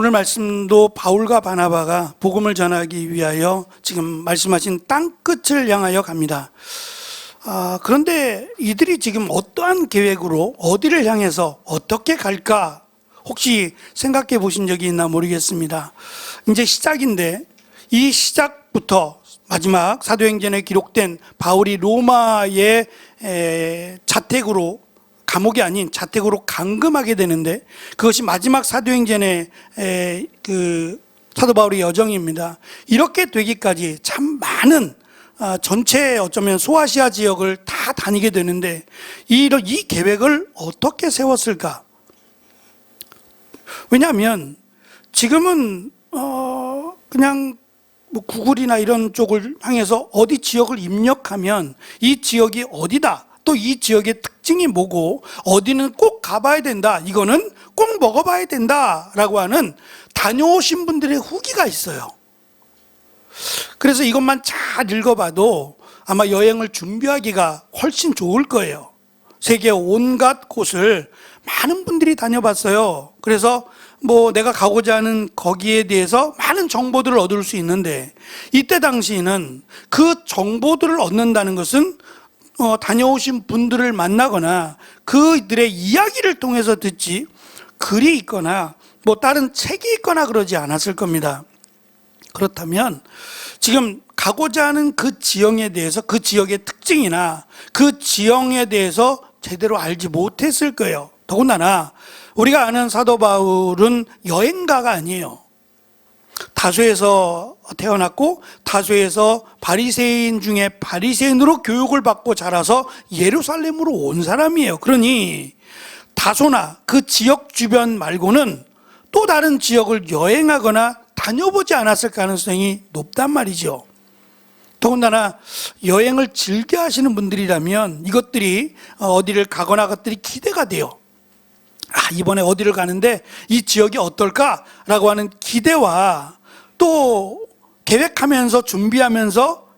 오늘 말씀도 바울과 바나바가 복음을 전하기 위하여 지금 말씀하신 땅끝을 향하여 갑니다. 그런데 이들이 지금 어떠한 계획으로 어디를 향해서 어떻게 갈까 혹시 생각해 보신 적이 있나 모르겠습니다. 이제 시작인데 이 시작부터 마지막 사도행전에 기록된 바울이 로마의 자택으로, 감옥이 아닌 자택으로 감금하게 되는데, 그것이 마지막 사도행전의 사도 바울의 여정입니다. 이렇게 되기까지 참 많은 전체 어쩌면 소아시아 지역을 다 다니게 되는데, 이 계획을 어떻게 세웠을까? 왜냐하면 지금은 그냥 뭐 구글이나 이런 쪽을 향해서 어디 지역을 입력하면 이 지역이 어디다, 또 이 지역의 특징이 뭐고 어디는 꼭 가봐야 된다, 이거는 꼭 먹어봐야 된다라고 하는 다녀오신 분들의 후기가 있어요. 그래서 이것만 잘 읽어봐도 아마 여행을 준비하기가 훨씬 좋을 거예요. 세계 온갖 곳을 많은 분들이 다녀봤어요. 그래서 뭐 내가 가고자 하는 거기에 대해서 많은 정보들을 얻을 수 있는데, 이때 당시에는 그 정보들을 얻는다는 것은 다녀오신 분들을 만나거나 그들의 이야기를 통해서 듣지, 글이 있거나 뭐 다른 책이 있거나 그러지 않았을 겁니다. 그렇다면 지금 가고자 하는 그 지형에 대해서, 그 지역의 특징이나 그 지형에 대해서 제대로 알지 못했을 거예요. 더군다나 우리가 아는 사도 바울은 여행가가 아니에요. 다소에서 태어났고 다소에서 바리새인 중에 바리새인으로 교육을 받고 자라서 예루살렘으로 온 사람이에요. 그러니 다소나 그 지역 주변 말고는 또 다른 지역을 여행하거나 다녀보지 않았을 가능성이 높단 말이죠. 더군다나 여행을 즐겨 하시는 분들이라면 이것들이 어디를 가거나 것들이 기대가 돼요. 이번에 어디를 가는데 이 지역이 어떨까라고 하는 기대와 또 계획하면서 준비하면서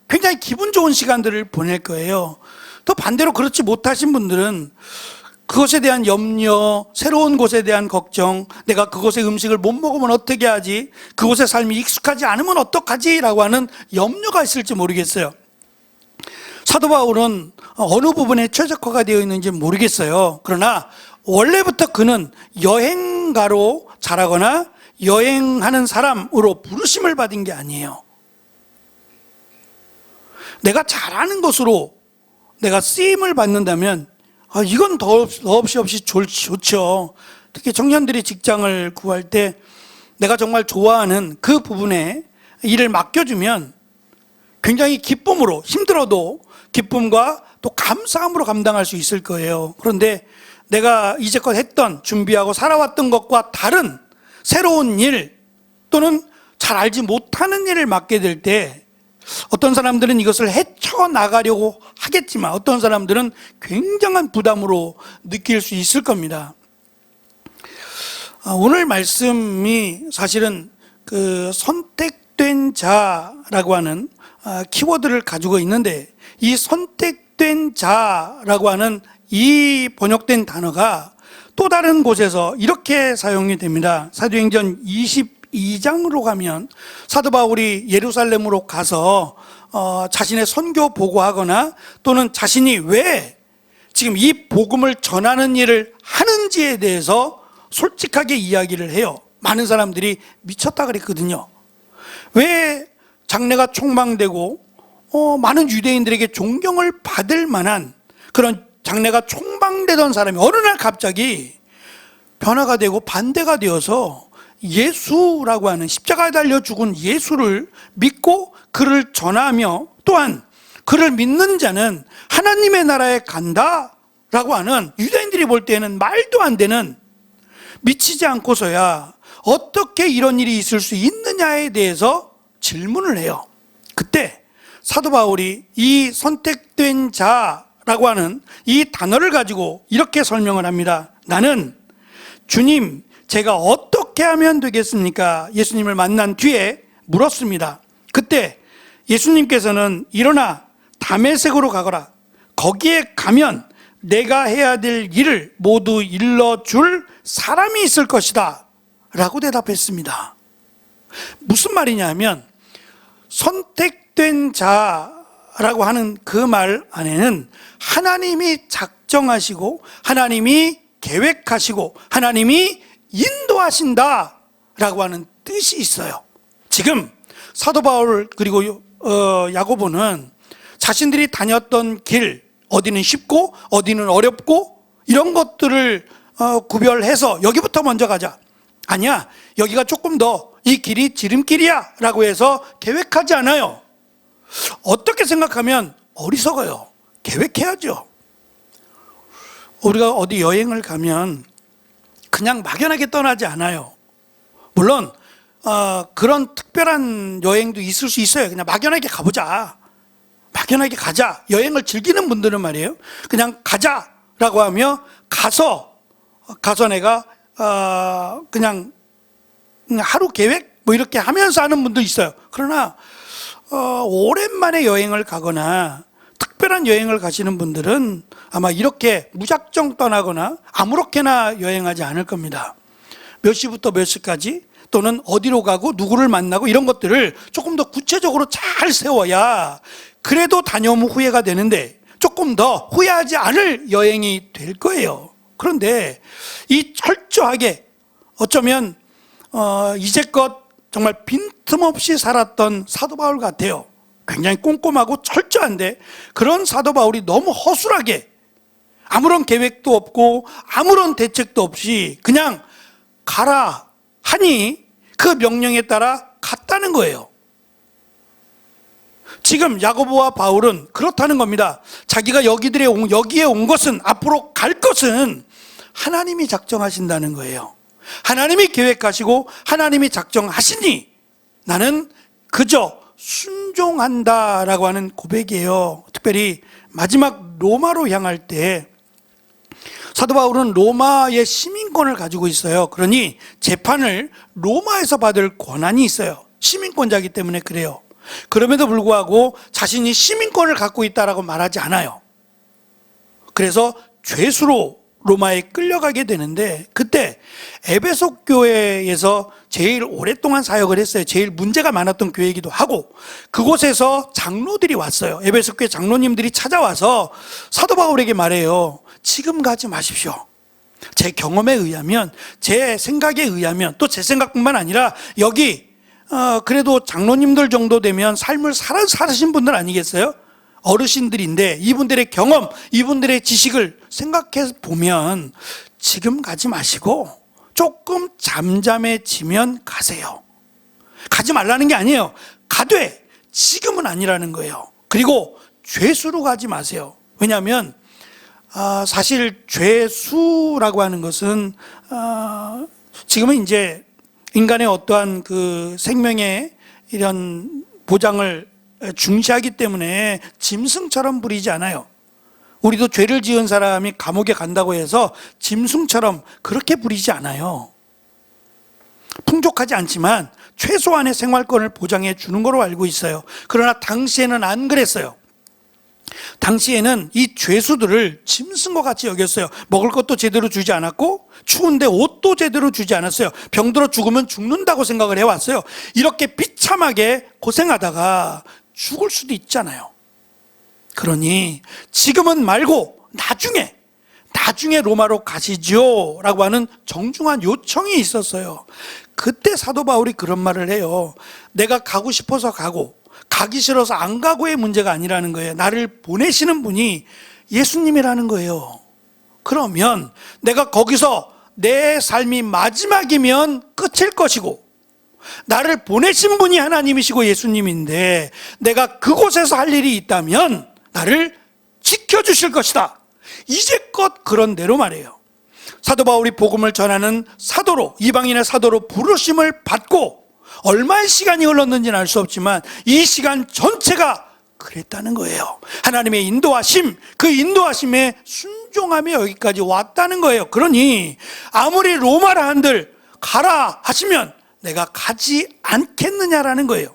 굉장히 기분 좋은 시간들을 보낼 거예요. 또 반대로 그렇지 못하신 분들은 그것에 대한 염려, 새로운 곳에 대한 걱정, 내가 그곳의 음식을 못 먹으면 어떻게 하지, 그곳의 삶이 익숙하지 않으면 어떡하지 라고 하는 염려가 있을지 모르겠어요. 사도 바울은 어느 부분에 최적화가 되어 있는지 모르겠어요. 그러나 원래부터 그는 여행가로 자라거나 여행하는 사람으로 부르심을 받은 게 아니에요. 내가 잘하는 것으로 내가 쓰임을 받는다면 이건 더없이 좋죠. 특히 청년들이 직장을 구할 때 내가 정말 좋아하는 그 부분에 일을 맡겨주면 굉장히 기쁨으로, 힘들어도 기쁨과 또 감사함으로 감당할 수 있을 거예요. 그런데 내가 이제껏 했던, 준비하고 살아왔던 것과 다른 새로운 일 또는 잘 알지 못하는 일을 맡게 될 때 어떤 사람들은 이것을 헤쳐나가려고 하겠지만 어떤 사람들은 굉장한 부담으로 느낄 수 있을 겁니다. 오늘 말씀이 사실은 그 선택된 자라고 하는 키워드를 가지고 있는데, 이 선택된 자라고 하는 이 번역된 단어가 또 다른 곳에서 이렇게 사용이 됩니다. 사도행전 22장으로 가면 사도 바울이 예루살렘으로 가서 자신의 선교 보고하거나 또는 자신이 왜 지금 이 복음을 전하는 일을 하는지에 대해서 솔직하게 이야기를 해요. 많은 사람들이 미쳤다 그랬거든요. 왜 장래가 촉망되고 많은 유대인들에게 존경을 받을 만한 그런 장래가 촉망되던 사람이 어느 날 갑자기 변화가 되고 반대가 되어서 예수라고 하는, 십자가에 달려 죽은 예수를 믿고 그를 전하며 또한 그를 믿는 자는 하나님의 나라에 간다라고 하는, 유대인들이 볼 때는 말도 안 되는, 미치지 않고서야 어떻게 이런 일이 있을 수 있느냐에 대해서 질문을 해요. 그때 사도 바울이 이 선택된 자라고 하는 이 단어를 가지고 이렇게 설명을 합니다. 나는 주님, 제가 어떻게 하면 되겠습니까? 예수님을 만난 뒤에 물었습니다. 그때 예수님께서는 일어나 다메섹으로 가거라. 거기에 가면 내가 해야 될 일을 모두 일러줄 사람이 있을 것이다 라고 대답했습니다. 무슨 말이냐면 선택된 자라고 하는 그 말 안에는 하나님이 작정하시고 하나님이 계획하시고 하나님이 인도하신다라고 하는 뜻이 있어요. 지금 사도 바울 그리고 야고보는 자신들이 다녔던 길, 어디는 쉽고 어디는 어렵고 이런 것들을 구별해서 여기부터 먼저 가자, 아니야 여기가 조금 더 이 길이 지름길이야 라고 해서 계획하지 않아요. 어떻게 생각하면 어리석어요. 계획해야죠. 우리가 어디 여행을 가면 그냥 막연하게 떠나지 않아요. 물론 그런 특별한 여행도 있을 수 있어요. 그냥 막연하게 가보자, 막연하게 가자. 여행을 즐기는 분들은 말이에요, 그냥 가자라고 하며 가서 내가 그냥 하루 계획 뭐 이렇게 하면서 하는 분도 있어요. 그러나 오랜만에 여행을 가거나 특별한 여행을 가시는 분들은 아마 이렇게 무작정 떠나거나 아무렇게나 여행하지 않을 겁니다. 몇 시부터 몇 시까지, 또는 어디로 가고 누구를 만나고 이런 것들을 조금 더 구체적으로 잘 세워야 그래도 다녀오면 후회가 되는데 조금 더 후회하지 않을 여행이 될 거예요. 그런데 이 철저하게 어쩌면 이제껏 정말 빈틈없이 살았던 사도 바울 같아요. 굉장히 꼼꼼하고 철저한데 그런 사도 바울이 너무 허술하게 아무런 계획도 없고 아무런 대책도 없이 그냥 가라 하니 그 명령에 따라 갔다는 거예요. 지금 야고보와 바울은 그렇다는 겁니다. 자기가 여기에 온 것은, 앞으로 갈 것은 하나님이 작정하신다는 거예요. 하나님이 계획하시고 하나님이 작정하시니 나는 그저 순종한다라고 하는 고백이에요. 특별히 마지막 로마로 향할 때 사도 바울은 로마의 시민권을 가지고 있어요. 그러니 재판을 로마에서 받을 권한이 있어요. 시민권자이기 때문에 그래요. 그럼에도 불구하고 자신이 시민권을 갖고 있다라고 말하지 않아요. 그래서 죄수로 로마에 끌려가게 되는데, 그때 에베소 교회에서 제일 오랫동안 사역을 했어요. 제일 문제가 많았던 교회이기도 하고, 그곳에서 장로들이 왔어요. 에베소 교회 장로님들이 찾아와서 사도 바울에게 말해요. 지금 가지 마십시오. 제 경험에 의하면, 제 생각에 의하면, 또 제 생각뿐만 아니라 여기 그래도 장로님들 정도 되면 삶을 살으신 분들 아니겠어요? 어르신들인데 이분들의 경험, 이분들의 지식을 생각해 보면 지금 가지 마시고 조금 잠잠해지면 가세요. 가지 말라는 게 아니에요. 가되 지금은 아니라는 거예요. 그리고 죄수로 가지 마세요. 왜냐하면 사실 죄수라고 하는 것은 지금은 이제 인간의 어떠한 그 생명의 이런 보장을 중시하기 때문에 짐승처럼 부리지 않아요. 우리도 죄를 지은 사람이 감옥에 간다고 해서 짐승처럼 그렇게 부리지 않아요. 풍족하지 않지만 최소한의 생활권을 보장해 주는 걸로 알고 있어요. 그러나 당시에는 안 그랬어요. 당시에는 이 죄수들을 짐승과 같이 여겼어요. 먹을 것도 제대로 주지 않았고 추운데 옷도 제대로 주지 않았어요. 병들어 죽으면 죽는다고 생각을 해왔어요. 이렇게 비참하게 고생하다가 죽을 수도 있잖아요. 그러니 지금은 말고 나중에 로마로 가시죠 라고 하는 정중한 요청이 있었어요. 그때 사도 바울이 그런 말을 해요. 내가 가고 싶어서 가고 가기 싫어서 안 가고의 문제가 아니라는 거예요. 나를 보내시는 분이 예수님이라는 거예요. 그러면 내가 거기서 내 삶이 마지막이면 끝일 것이고, 나를 보내신 분이 하나님이시고 예수님인데 내가 그곳에서 할 일이 있다면 나를 지켜주실 것이다. 이제껏 그런 대로 말해요. 사도 바울이 복음을 전하는 사도로, 이방인의 사도로 부르심을 받고 얼마의 시간이 흘렀는지는 알 수 없지만 이 시간 전체가 그랬다는 거예요. 하나님의 인도하심, 그 인도하심에 순종하며 여기까지 왔다는 거예요. 그러니 아무리 로마라 한들 가라 하시면 내가 가지 않겠느냐라는 거예요.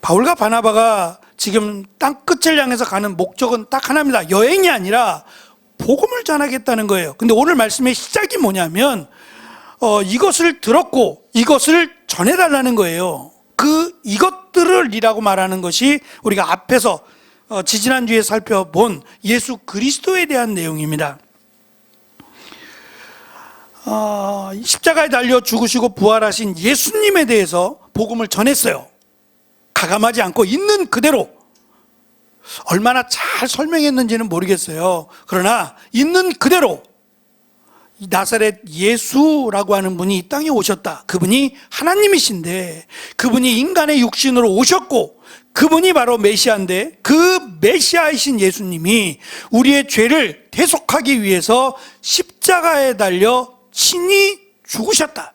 바울과 바나바가 지금 땅 끝을 향해서 가는 목적은 딱 하나입니다. 여행이 아니라 복음을 전하겠다는 거예요. 근데 오늘 말씀의 시작이 뭐냐면 이것을 들었고 이것을 전해달라는 거예요. 이것들을이라고 말하는 것이 우리가 앞에서 지지난주에 살펴본 예수 그리스도에 대한 내용입니다. 십자가에 달려 죽으시고 부활하신 예수님에 대해서 복음을 전했어요. 가감하지 않고 있는 그대로. 얼마나 잘 설명했는지는 모르겠어요. 그러나 있는 그대로 나사렛 예수라고 하는 분이 이 땅에 오셨다. 그분이 하나님이신데 그분이 인간의 육신으로 오셨고 그분이 바로 메시아인데 그 메시아이신 예수님이 우리의 죄를 대속하기 위해서 십자가에 달려 친히 죽으셨다.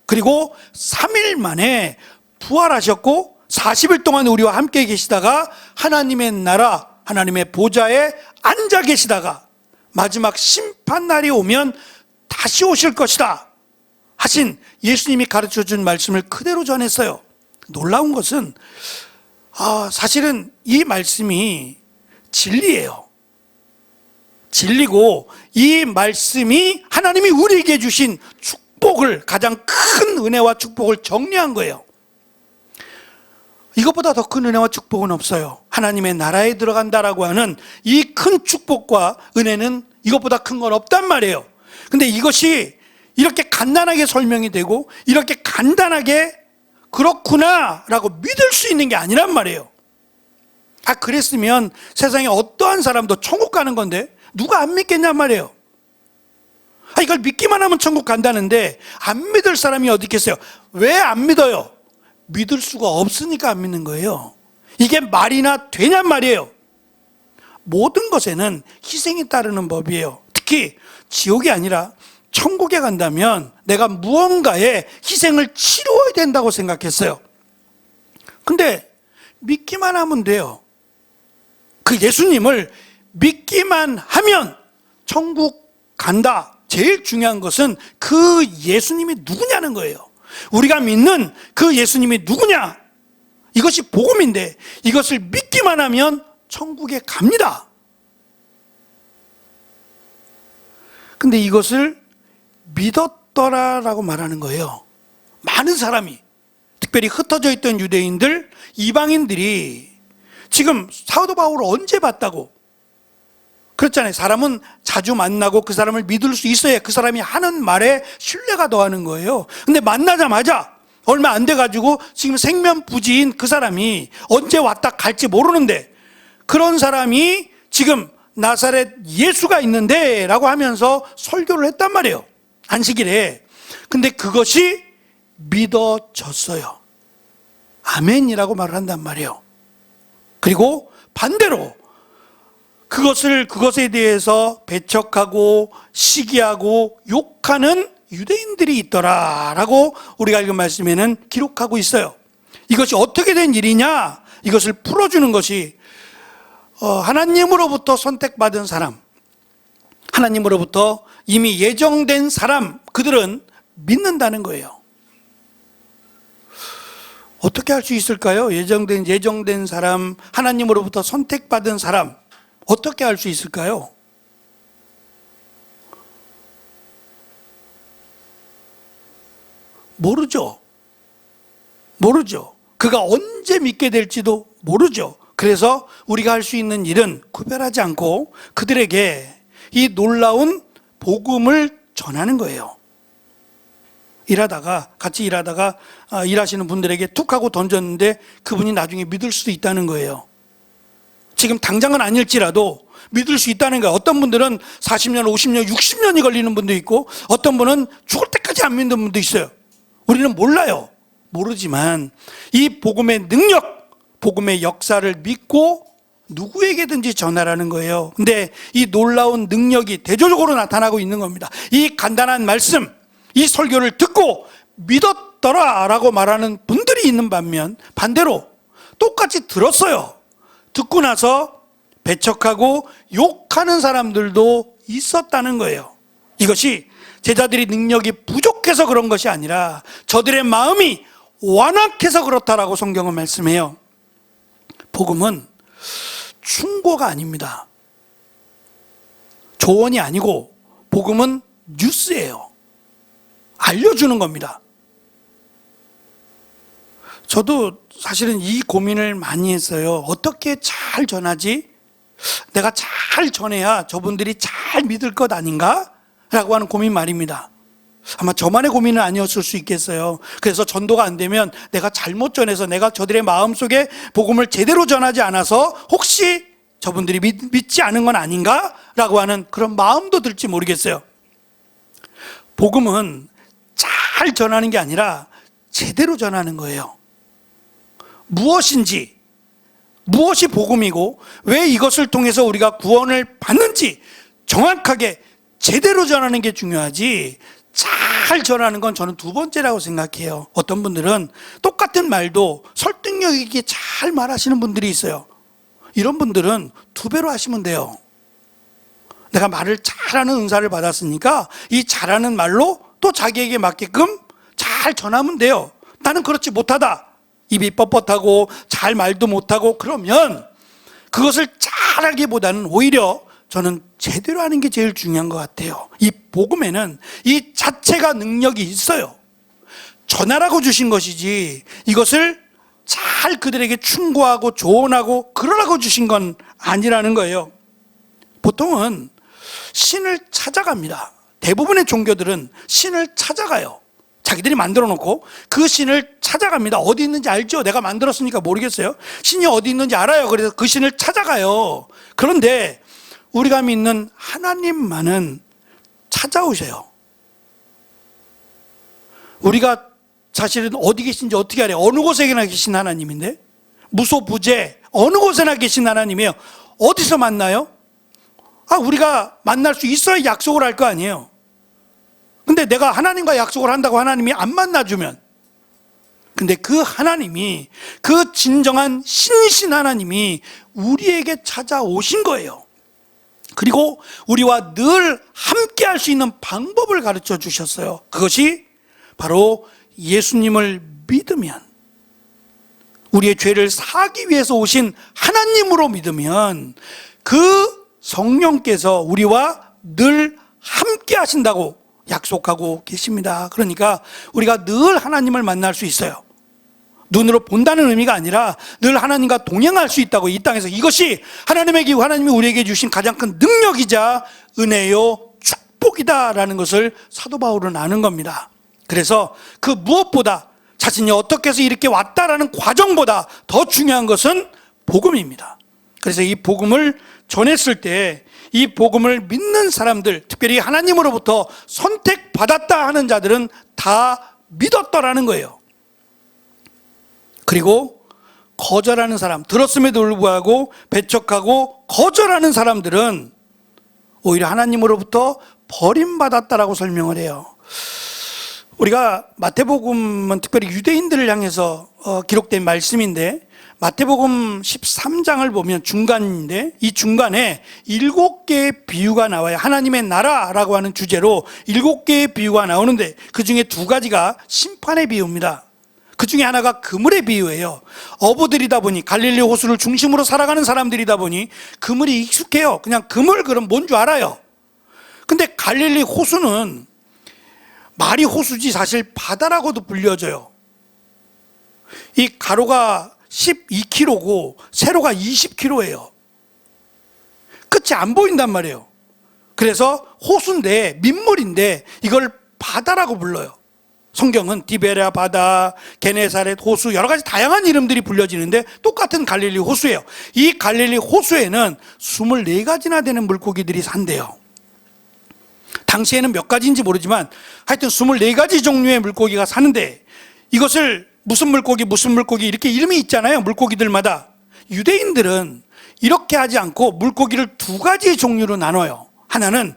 그리고 3일 만에 부활하셨고 40일 동안 우리와 함께 계시다가 하나님의 나라, 하나님의 보좌에 앉아 계시다가 마지막 심판날이 오면 다시 오실 것이다 하신 예수님이 가르쳐준 말씀을 그대로 전했어요. 놀라운 것은 사실은 이 말씀이 진리예요. 진리고 이 말씀이 하나님이 우리에게 주신 축복을, 가장 큰 은혜와 축복을 정리한 거예요. 이것보다 더 큰 은혜와 축복은 없어요. 하나님의 나라에 들어간다라고 하는 이 큰 축복과 은혜는 이것보다 큰 건 없단 말이에요. 근데 이것이 이렇게 간단하게 설명이 되고 이렇게 간단하게 그렇구나 라고 믿을 수 있는 게 아니란 말이에요. 그랬으면 세상에 어떠한 사람도 천국 가는 건데 누가 안 믿겠냔 말이에요. 이걸 믿기만 하면 천국 간다는데 안 믿을 사람이 어디 있겠어요? 왜 안 믿어요? 믿을 수가 없으니까 안 믿는 거예요. 이게 말이나 되냔 말이에요. 모든 것에는 희생이 따르는 법이에요. 특히 지옥이 아니라 천국에 간다면 내가 무언가의 희생을 치러야 된다고 생각했어요. 근데 믿기만 하면 돼요. 그 예수님을 믿기만 하면 천국 간다. 제일 중요한 것은 그 예수님이 누구냐는 거예요. 우리가 믿는 그 예수님이 누구냐? 이것이 복음인데 이것을 믿기만 하면 천국에 갑니다. 근데 이것을 믿었더라라고 말하는 거예요. 많은 사람이, 특별히 흩어져 있던 유대인들, 이방인들이 지금 사도 바울을 언제 봤다고? 그렇잖아요. 사람은 자주 만나고 그 사람을 믿을 수 있어야 그 사람이 하는 말에 신뢰가 더하는 거예요. 근데 만나자마자 얼마 안 돼가지고 지금 생면부지인 그 사람이 언제 왔다 갈지 모르는데 그런 사람이 지금 나사렛 예수가 있는데 라고 하면서 설교를 했단 말이에요. 안식일에. 근데 그것이 믿어졌어요. 아멘이라고 말을 한단 말이에요. 그리고 반대로 그것에 대해서 배척하고 시기하고 욕하는 유대인들이 있더라라고 우리가 읽은 말씀에는 기록하고 있어요. 이것이 어떻게 된 일이냐? 이것을 풀어주는 것이 하나님으로부터 선택받은 사람, 하나님으로부터 이미 예정된 사람, 그들은 믿는다는 거예요. 어떻게 할 수 있을까요? 예정된 사람, 하나님으로부터 선택받은 사람, 어떻게 할 수 있을까요? 모르죠. 그가 언제 믿게 될지도 모르죠. 그래서 우리가 할 수 있는 일은 구별하지 않고 그들에게 이 놀라운 복음을 전하는 거예요. 같이 일하다가 일하시는 분들에게 툭 하고 던졌는데 그분이 나중에 믿을 수도 있다는 거예요. 지금 당장은 아닐지라도 믿을 수 있다는 거예요. 어떤 분들은 40년, 50년, 60년이 걸리는 분도 있고 어떤 분은 죽을 때까지 안 믿는 분도 있어요. 우리는 몰라요. 모르지만 이 복음의 능력, 복음의 역사를 믿고 누구에게든지 전하라는 거예요. 근데 이 놀라운 능력이 대조적으로 나타나고 있는 겁니다. 이 간단한 말씀, 이 설교를 듣고 믿었더라 라고 말하는 분들이 있는 반면 반대로 똑같이 들었어요. 듣고 나서 배척하고 욕하는 사람들도 있었다는 거예요. 이것이 제자들이 능력이 부족해서 그런 것이 아니라 저들의 마음이 완악해서 그렇다라고 성경은 말씀해요. 복음은 충고가 아닙니다. 조언이 아니고 복음은 뉴스예요. 알려주는 겁니다. 저도 사실은 이 고민을 많이 했어요. 어떻게 잘 전하지? 내가 잘 전해야 저분들이 잘 믿을 것 아닌가? 라고 하는 고민 말입니다. 아마 저만의 고민은 아니었을 수 있겠어요. 그래서 전도가 안 되면 내가 잘못 전해서 내가 저들의 마음속에 복음을 제대로 전하지 않아서 혹시 저분들이 믿지 않은 건 아닌가? 라고 하는 그런 마음도 들지 모르겠어요. 복음은 잘 전하는 게 아니라 제대로 전하는 거예요. 무엇인지, 무엇이 복음이고 왜 이것을 통해서 우리가 구원을 받는지 정확하게 제대로 전하는 게 중요하지, 잘 전하는 건 저는 두 번째라고 생각해요. 어떤 분들은 똑같은 말도 설득력 있게 잘 말하시는 분들이 있어요. 이런 분들은 두 배로 하시면 돼요. 내가 말을 잘하는 은사를 받았으니까 이 잘하는 말로 또 자기에게 맞게끔 잘 전하면 돼요. 나는 그렇지 못하다, 입이 뻣뻣하고 잘 말도 못하고, 그러면 그것을 잘하기보다는 오히려 저는 제대로 하는 게 제일 중요한 것 같아요. 이 복음에는 이 자체가 능력이 있어요. 전하라고 주신 것이지 이것을 잘 그들에게 충고하고 조언하고 그러라고 주신 건 아니라는 거예요. 보통은 신을 찾아갑니다. 대부분의 종교들은 신을 찾아가요. 자기들이 만들어 놓고 그 신을 찾아갑니다. 어디 있는지 알죠? 내가 만들었으니까 모르겠어요? 신이 어디 있는지 알아요. 그래서 그 신을 찾아가요. 그런데 우리가 믿는 하나님만은 찾아오셔요. 우리가 사실은 어디 계신지 어떻게 알아요? 어느 곳에나 계신 하나님인데, 무소부재 어느 곳에나 계신 하나님이에요. 어디서 만나요? 우리가 만날 수 있어야 약속을 할 거 아니에요. 근데 내가 하나님과 약속을 한다고 하나님이 안 만나주면, 근데 그 하나님이, 그 진정한 신이신 하나님이 우리에게 찾아오신 거예요. 그리고 우리와 늘 함께 할 수 있는 방법을 가르쳐 주셨어요. 그것이 바로 예수님을 믿으면, 우리의 죄를 사하기 위해서 오신 하나님으로 믿으면 그 성령께서 우리와 늘 함께 하신다고 약속하고 계십니다. 그러니까 우리가 늘 하나님을 만날 수 있어요. 눈으로 본다는 의미가 아니라 늘 하나님과 동행할 수 있다고, 이 땅에서. 이것이 하나님이 우리에게 주신 가장 큰 능력이자 은혜요 축복이다라는 것을 사도 바울은 아는 겁니다. 그래서 그 무엇보다 자신이 어떻게 해서 이렇게 왔다라는 과정보다 더 중요한 것은 복음입니다. 그래서 이 복음을 전했을 때 이 복음을 믿는 사람들, 특별히 하나님으로부터 선택받았다 하는 자들은 다 믿었더라는 거예요. 그리고 거절하는 사람, 들었음에도 불구하고 배척하고 거절하는 사람들은 오히려 하나님으로부터 버림받았다라고 설명을 해요. 우리가 마태복음은 특별히 유대인들을 향해서 기록된 말씀인데, 마태복음 13장을 보면 중간인데, 이 중간에 7개의 비유가 나와요. 하나님의 나라라고 하는 주제로 7개의 비유가 나오는데 그 중에 2가지가 심판의 비유입니다. 그 중에 하나가 그물의 비유예요. 어부들이다 보니, 갈릴리 호수를 중심으로 살아가는 사람들이다 보니 그물이 익숙해요. 그냥 그물, 그럼 뭔 줄 알아요. 근데 갈릴리 호수는 말이 호수지 사실 바다라고도 불려져요. 이 가로가 12km고 세로가 20km예요. 끝이 안 보인단 말이에요. 그래서 호수인데, 민물인데 이걸 바다라고 불러요. 성경은 디베랴 바다, 게네사렛 호수, 여러 가지 다양한 이름들이 불려지는데 똑같은 갈릴리 호수예요. 이 갈릴리 호수에는 24가지나 되는 물고기들이 산대요. 당시에는 몇 가지인지 모르지만 하여튼 24가지 종류의 물고기가 사는데, 이것을 무슨 물고기 이렇게 이름이 있잖아요. 물고기들마다. 유대인들은 이렇게 하지 않고 물고기를 2가지 종류로 나눠요. 하나는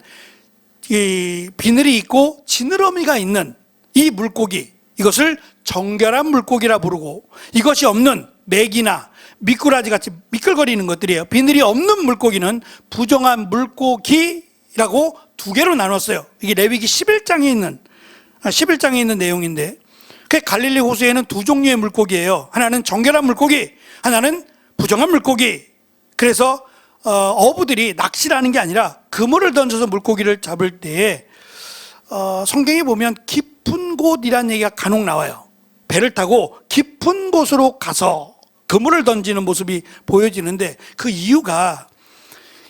이 비늘이 있고 지느러미가 있는 이 물고기, 이것을 정결한 물고기라 부르고, 이것이 없는 메기나 미꾸라지 같이 미끌거리는 것들이에요. 비늘이 없는 물고기는 부정한 물고기라고 2개로 나눴어요. 이게 레위기 11장에 있는 내용인데, 그 갈릴리 호수에는 2종류의 물고기예요. 하나는 정결한 물고기, 하나는 부정한 물고기. 그래서 어부들이 낚시를 하는 게 아니라 그물을 던져서 물고기를 잡을 때에 성경에 보면 깊은 곳이라는 얘기가 간혹 나와요. 배를 타고 깊은 곳으로 가서 그물을 던지는 모습이 보여지는데, 그 이유가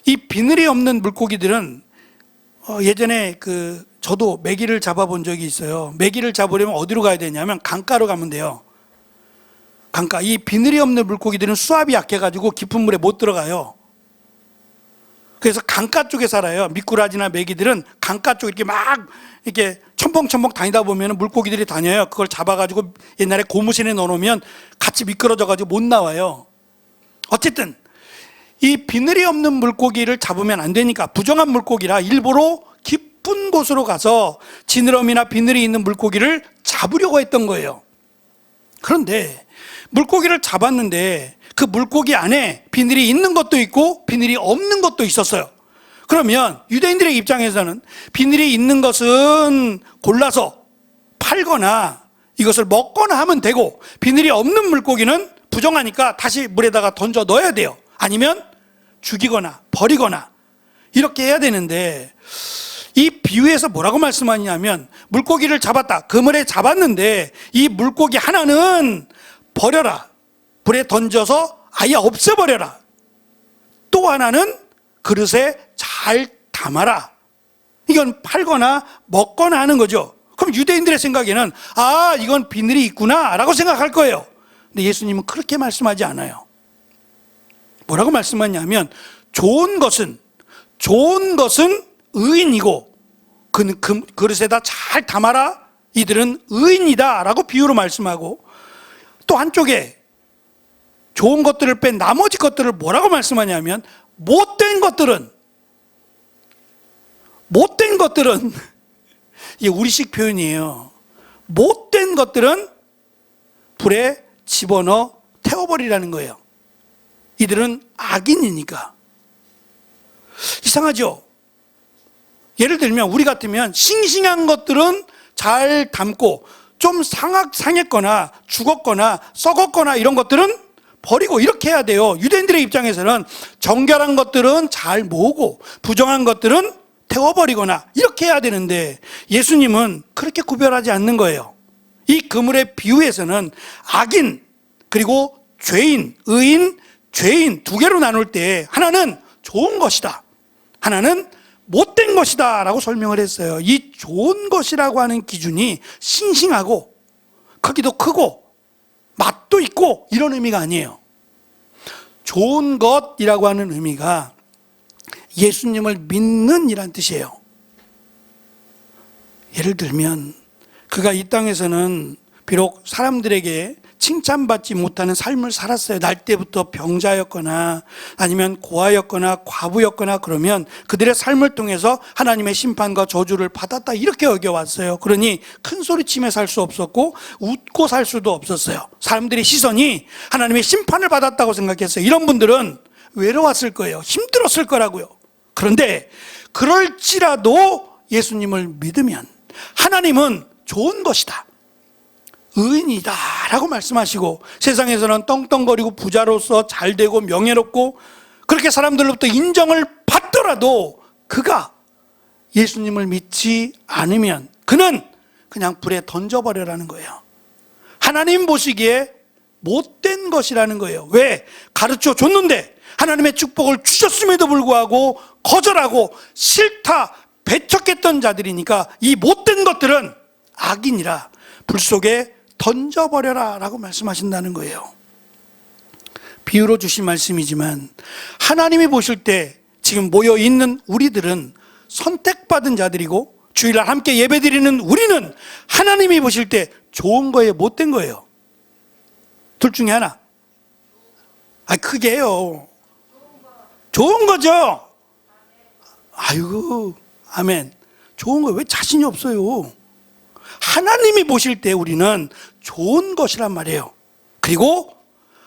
이 비늘이 없는 물고기들은 예전에 저도 메기를 잡아본 적이 있어요. 메기를 잡으려면 어디로 가야 되냐면 강가로 가면 돼요. 강가. 이 비늘이 없는 물고기들은 수압이 약해가지고 깊은 물에 못 들어가요. 그래서 강가 쪽에 살아요. 미꾸라지나 메기들은 강가 쪽 이렇게 첨벙첨벙 다니다 보면 물고기들이 다녀요. 그걸 잡아가지고 옛날에 고무신에 넣어놓으면 같이 미끄러져가지고 못 나와요. 어쨌든 이 비늘이 없는 물고기를 잡으면 안 되니까, 부정한 물고기라 일부러 깊은 곳으로 가서 지느러미나 비늘이 있는 물고기를 잡으려고 했던 거예요. 그런데 물고기를 잡았는데 그 물고기 안에 비늘이 있는 것도 있고 비늘이 없는 것도 있었어요. 그러면 유대인들의 입장에서는 비늘이 있는 것은 골라서 팔거나 이것을 먹거나 하면 되고, 비늘이 없는 물고기는 부정하니까 다시 물에다가 던져 넣어야 돼요. 아니면 죽이거나 버리거나 이렇게 해야 되는데, 이 비유에서 뭐라고 말씀하냐면, 물고기를 잡았다, 그물에 잡았는데 이 물고기 하나는 버려라, 불에 던져서 아예 없애버려라, 또 하나는 그릇에 잘 담아라. 이건 팔거나 먹거나 하는 거죠. 그럼 유대인들의 생각에는 이건 비늘이 있구나 라고 생각할 거예요. 근데 예수님은 그렇게 말씀하지 않아요. 뭐라고 말씀하냐면, 좋은 것은 의인이고 그 그릇에다 잘 담아라, 이들은 의인이다 라고 비유로 말씀하고, 또 한쪽에 좋은 것들을 뺀 나머지 것들을 뭐라고 말씀하냐면, 못된 것들은 이게 우리식 표현이에요. 못된 것들은 불에 집어넣어 태워버리라는 거예요. 이들은 악인이니까. 이상하죠? 예를 들면 우리 같으면 싱싱한 것들은 잘 담고, 좀 상했거나 죽었거나 썩었거나 이런 것들은 버리고 이렇게 해야 돼요. 유대인들의 입장에서는 정결한 것들은 잘 모으고 부정한 것들은 태워버리거나 이렇게 해야 되는데, 예수님은 그렇게 구별하지 않는 거예요. 이 그물의 비유에서는 악인 그리고 죄인, 의인, 죄인 두 개로 나눌 때, 하나는 좋은 것이다, 하나는 못된 것이다 라고 설명을 했어요. 이 좋은 것이라고 하는 기준이 싱싱하고 크기도 크고 맛도 있고 이런 의미가 아니에요. 좋은 것이라고 하는 의미가 예수님을 믿는 이란 뜻이에요. 예를 들면 그가 이 땅에서는 비록 사람들에게 칭찬받지 못하는 삶을 살았어요. 날 때부터 병자였거나 아니면 고아였거나 과부였거나 그러면 그들의 삶을 통해서 하나님의 심판과 저주를 받았다 이렇게 여겨왔어요. 그러니 큰 소리치며 살 수 없었고 웃고 살 수도 없었어요. 사람들의 시선이 하나님의 심판을 받았다고 생각했어요. 이런 분들은 외로웠을 거예요. 힘들었을 거라고요. 그런데 그럴지라도 예수님을 믿으면 하나님은 좋은 것이다, 의인이다 라고 말씀하시고, 세상에서는 떵떵거리고 부자로서 잘되고 명예롭고 그렇게 사람들로부터 인정을 받더라도 그가 예수님을 믿지 않으면 그는 그냥 불에 던져버려라는 거예요. 하나님 보시기에 못된 것이라는 거예요. 왜? 가르쳐 줬는데, 하나님의 축복을 주셨음에도 불구하고 거절하고 싫다 배척했던 자들이니까 이 못된 것들은 악인이라 불 속에 던져버려라 라고 말씀하신다는 거예요. 비유로 주신 말씀이지만 하나님이 보실 때 지금 모여있는 우리들은 선택받은 자들이고, 주일날 함께 예배드리는 우리는 하나님이 보실 때 좋은 거예요, 못된 거예요? 둘 중에 하나. 크게 해요. 좋은 거죠. 아이고, 아멘. 좋은 거 왜 자신이 없어요? 하나님이 보실 때 우리는 좋은 것이란 말이에요. 그리고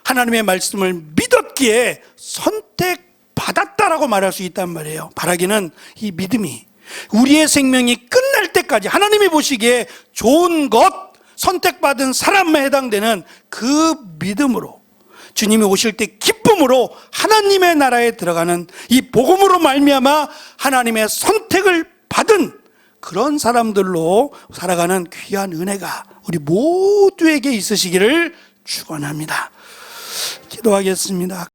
하나님의 말씀을 믿었기에 선택받았다라고 말할 수 있단 말이에요. 바라기는 이 믿음이 우리의 생명이 끝날 때까지 하나님이 보시기에 좋은 것, 선택받은 사람만 해당되는 그 믿음으로, 주님이 오실 때 기쁨으로 하나님의 나라에 들어가는 이 복음으로 말미암아 하나님의 선택을 받은 그런 사람들로 살아가는 귀한 은혜가 우리 모두에게 있으시기를 축원합니다. 기도하겠습니다.